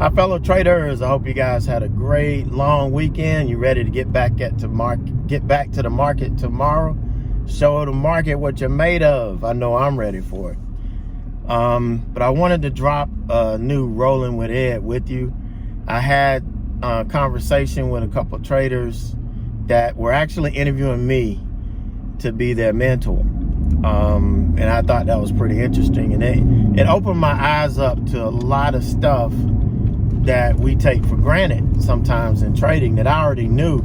Hi, fellow traders. I hope you guys had a great long weekend. You ready to get back to the market tomorrow? Show the market what you're made of. I know I'm ready for it. But I wanted to drop a new Rollin with Ed with you. I had a conversation with a couple of traders that were actually interviewing me to be their mentor. And I thought that was pretty interesting. And it opened my eyes up to a lot of stuff that we take for granted sometimes in trading that I already knew,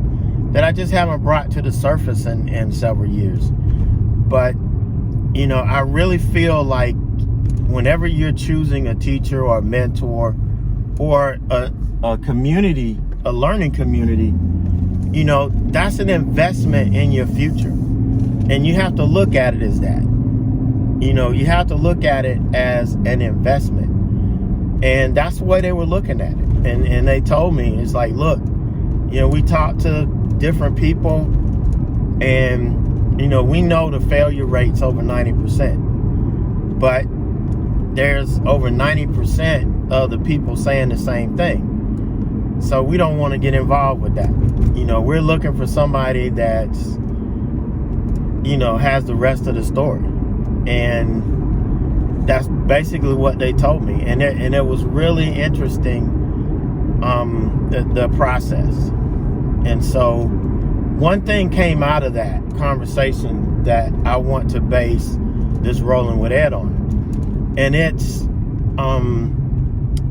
that I just haven't brought to the surface in several years. But, you know, I really feel like whenever you're choosing a teacher or a mentor or a community, a learning community, you know, that's an investment in your future. And you have to look at it as that. You know, you have to look at it as an investment. And that's the way they were looking at it. And they told me, it's like, look, you know, we talked to different people and, you know, we know the failure rate's over 90%. But there's over 90% of the people saying the same thing. So we don't want to get involved with that. You know, we're looking for somebody that's, you know, has the rest of the story. And that's basically what they told me. And it was really interesting, the process. And so one thing came out of that conversation that I want to base this Rollin with Ed on. And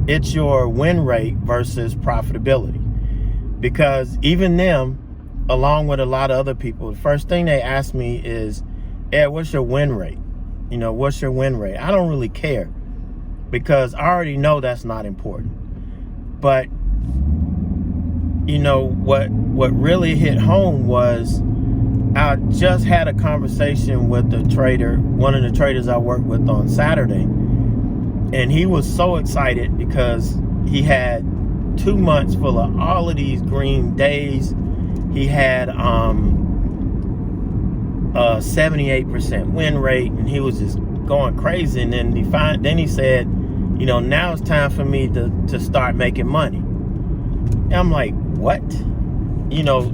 it's your win rate versus profitability. Because even them, along with a lot of other people, the first thing they asked me is, Ed, what's your win rate? You know, what's your win rate? I don't really care because I already know that's not important. But, you know, what really hit home was I just had a conversation with the trader, one of the traders I worked with on Saturday. And he was so excited because he had 2 months full of all of these green days. He had a 78% win rate, and he was just going crazy. And then he said, you know, now it's time for me to start making money. And I'm like, what? You know,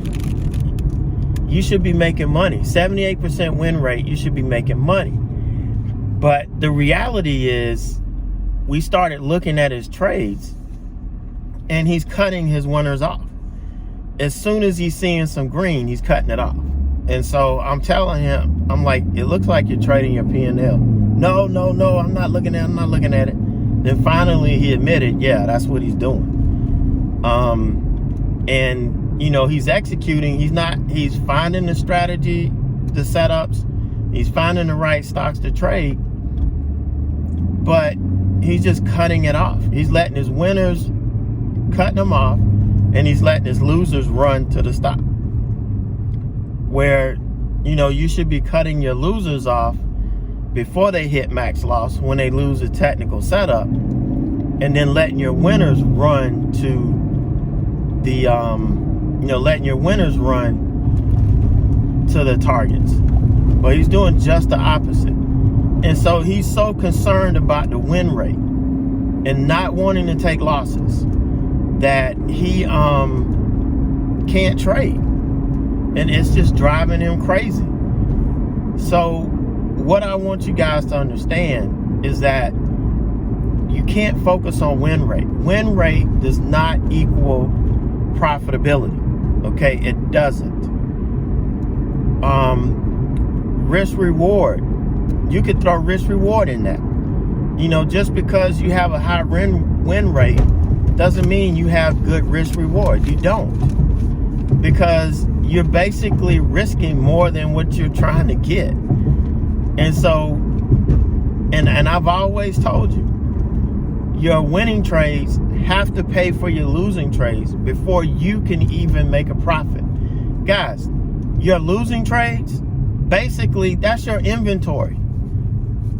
you should be making money. 78% win rate, you should be making money. But the reality is, we started looking at his trades, and he's cutting his winners off. As soon as he's seeing some green, he's cutting it off. And so I'm telling him, I'm like, it looks like you're trading your P&L. No, I'm not looking at it. Then finally he admitted, yeah, that's what he's doing. And, you know, he's executing. He's finding the strategy, the setups. He's finding the right stocks to trade. But he's just cutting it off. He's letting his winners, cutting them off, and he's letting his losers run to the stop. Where, you know, you should be cutting your losers off before they hit max loss when they lose a technical setup, and then letting your winners run to the, you know, letting your winners run to the targets. But he's doing just the opposite. And so he's so concerned about the win rate and not wanting to take losses that he can't trade. And it's just driving him crazy. So what I want you guys to understand is that you can't focus on win rate. Win rate does not equal profitability. Okay, it doesn't. Risk reward. You could throw risk reward in that. You know, just because you have a high win rate doesn't mean you have good risk reward. You don't. Because you're basically risking more than what you're trying to get. And so, and I've always told you, your winning trades have to pay for your losing trades before you can even make a profit. Guys, your losing trades, basically, that's your inventory.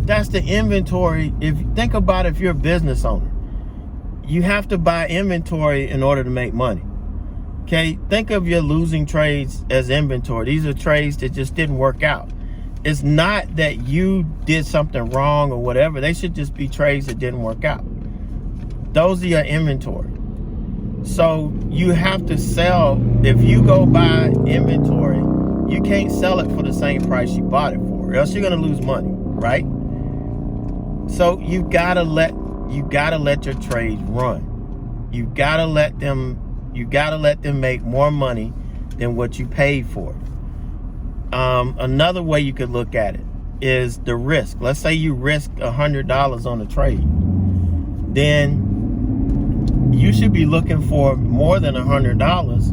That's the inventory. If you think about it, if you're a business owner, you have to buy inventory in order to make money. Okay, think of your losing trades as inventory. These are trades that just didn't work out. It's not that you did something wrong or whatever. They should just be trades that didn't work out. Those are your inventory. So you have to sell. If you go buy inventory, you can't sell it for the same price you bought it for, or else you're gonna lose money, right? So you gotta let your trades run. You gotta let them make more money than what you paid for. Another way you could look at it is the risk. Let's say you risk $100 on a trade, then you should be looking for more than $100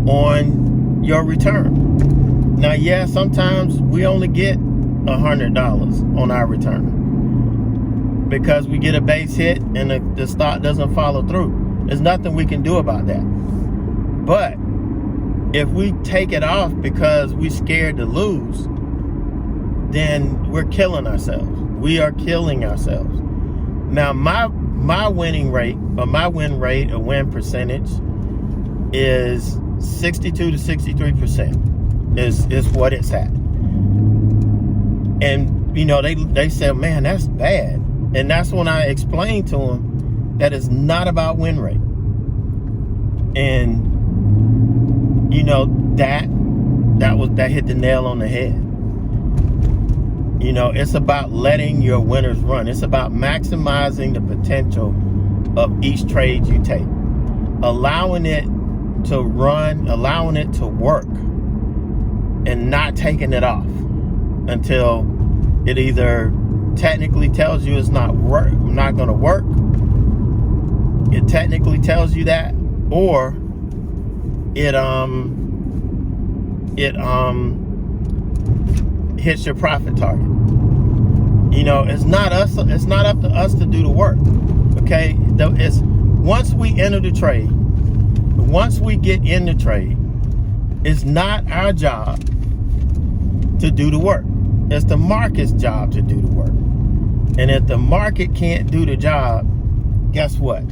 on your return. Now, yeah, sometimes we only get $100 on our return because we get a base hit and the stock doesn't follow through. There's nothing we can do about that. But if we take it off because we're scared to lose, then we're killing ourselves. We are killing ourselves. Now, my winning rate, or my win rate, or win percentage, is 62 to 63% is what it's at. And you know, they said, man, that's bad. And that's when I explained to them that it's not about win rate. And you know, that hit the nail on the head. You know, it's about letting your winners run. It's about maximizing the potential of each trade you take, allowing it to run, allowing it to work, and not taking it off until it either technically tells you it's not going to work. It technically tells you that, or it hits your profit target. You know, it's not up to us to do the work. Okay, it's once we enter the trade, once we get in the trade, it's not our job to do the work. It's the market's job to do the work. And if the market can't do the job, guess what?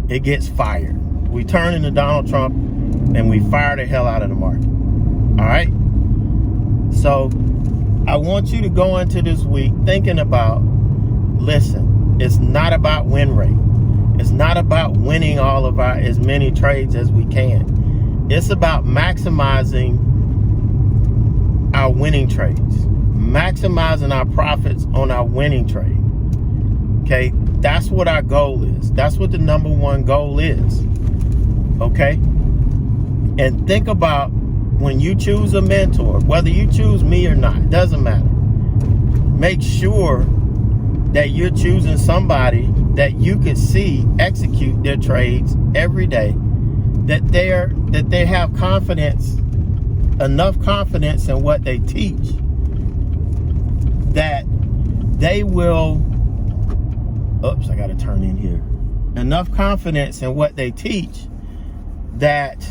It gets fired. We turn into Donald Trump and we fire the hell out of the market. All right? So I want you to go into this week thinking about, listen, it's not about win rate. It's not about winning all of as many trades as we can. It's about maximizing our winning trades, maximizing our profits on our winning trade. Okay, that's what our goal is. That's what the number one goal is. Okay, and think about when you choose a mentor, whether you choose me or not, it doesn't matter. Make sure that you're choosing somebody that you could see execute their trades every day, that they have confidence, enough confidence in what they teach, that they will, oops, I got to turn in here, enough confidence in what they teach that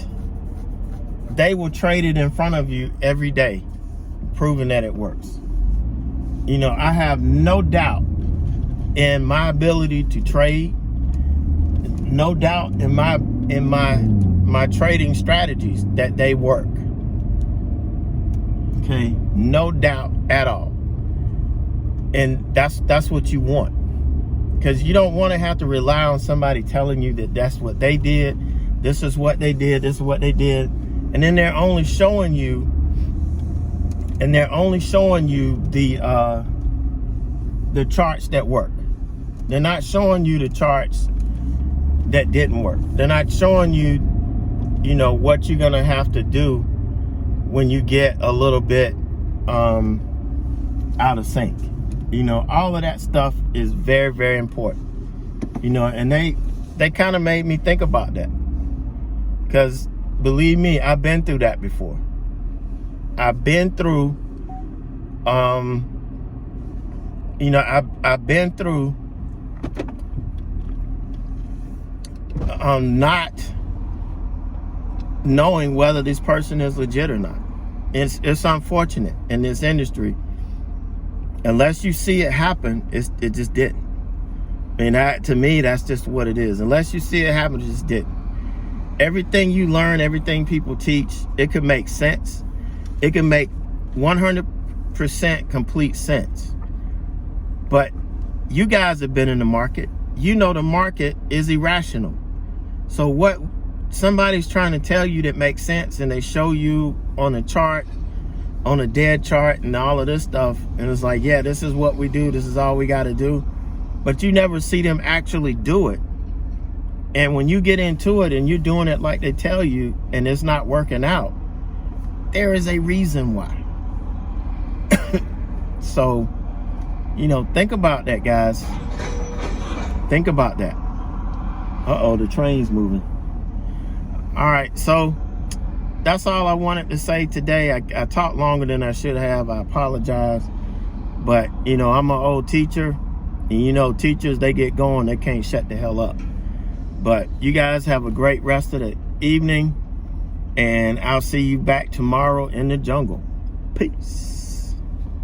they will trade it in front of you every day, proving that it works. You know, I have no doubt in my ability to trade, no doubt in my trading strategies that they work. Okay, no doubt at all. And that's what you want, because you don't want to have to rely on somebody telling you that that's what they did, this is what they did, this is what they did, and then they're only showing you the charts that work. They're not showing you the charts that didn't work. They're not showing you, you know, what you're gonna have to do when you get a little bit out of sync. You know, all of that stuff is very, very important. You know, and they kind of made me think about that, because believe me, I've been through that before. I've been through, you know, I've been through not knowing whether this person is legit or not. It's unfortunate in this industry. Unless you see it happen, it just didn't. I mean, to me, that's just what it is. Unless you see it happen, it just didn't. Everything you learn, everything people teach, it could make sense. It can make 100% complete sense. But you guys have been in the market. you know the market is irrational. So what somebody's trying to tell you that makes sense, and they show you on a chart, on a dead chart and all of this stuff, and it's like, yeah, this is what we do, this is all we got to do, but you never see them actually do it. And when you get into it and you're doing it like they tell you and it's not working out, there is a reason why. So, you know, think about that, guys. Think about that. Uh-oh, the train's moving. All right, so that's all I wanted to say today. I talked longer than I should have. I apologize. But, you know, I'm an old teacher. And, you know, teachers, they get going. They can't shut the hell up. But you guys have a great rest of the evening. And I'll see you back tomorrow in the jungle. Peace.